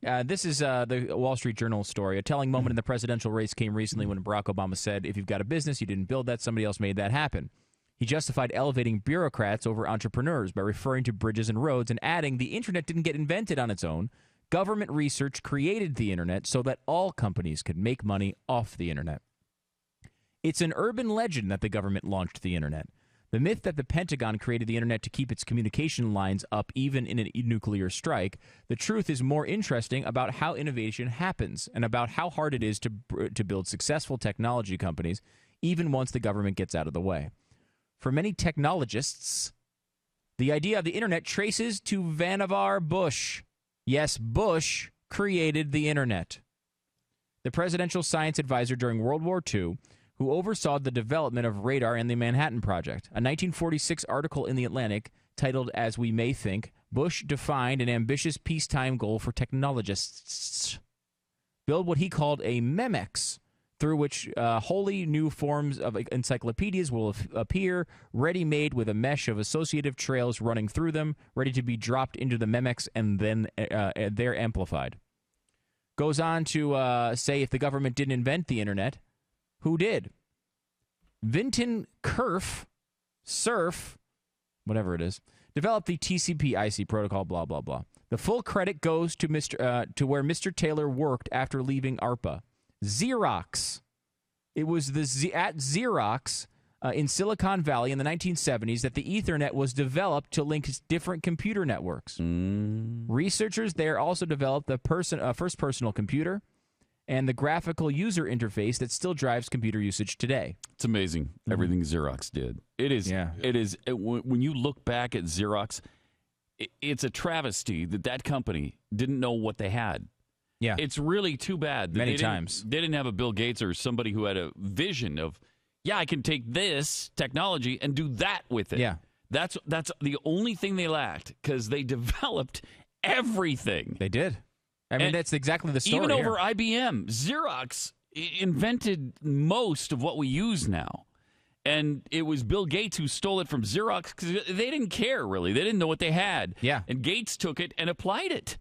This is the Wall Street Journal story. A telling moment in the presidential race came recently when Barack Obama said, if you've got a business, you didn't build that, somebody else made that happen. He justified elevating bureaucrats over entrepreneurs by referring to bridges and roads and adding the internet didn't get invented on its own. Government research created the internet so that all companies could make money off the internet. It's an urban legend that the government launched the internet. The myth that the Pentagon created the internet to keep its communication lines up even in a nuclear strike. The truth is more interesting about how innovation happens and about how hard it is to build successful technology companies even once the government gets out of the way. For many technologists, the idea of the internet traces to Vannevar Bush. Yes, Bush created the internet. The presidential science advisor during World War II, who oversaw the development of radar and the Manhattan Project. A 1946 article in The Atlantic titled As We May Think, Bush defined an ambitious peacetime goal for technologists. Build what he called a memex, through which wholly new forms of encyclopedias will appear, ready-made with a mesh of associative trails running through them, ready to be dropped into the memex and then they're amplified. Goes on to say if the government didn't invent the internet, who did? Vinton Cerf, whatever it is, developed the TCP/IP protocol, blah, blah, blah. The full credit goes to where Mr. Taylor worked after leaving ARPA. Xerox. It was at Xerox in Silicon Valley in the 1970s that the Ethernet was developed to link different computer networks. Researchers there also developed the first personal computer and the graphical user interface that still drives computer usage today. It's amazing everything Xerox did. It is. Yeah. It is. When you look back at Xerox, it's a travesty that company didn't know what they had. Yeah. It's really too bad. Many times. They didn't have a Bill Gates or somebody who had a vision of, I can take this technology and do that with it. Yeah. That's the only thing they lacked because they developed everything. They did. I mean, that's exactly the story. Even over IBM, Xerox invented most of what we use now. And it was Bill Gates who stole it from Xerox because they didn't care, really. They didn't know what they had. Yeah. And Gates took it and applied it.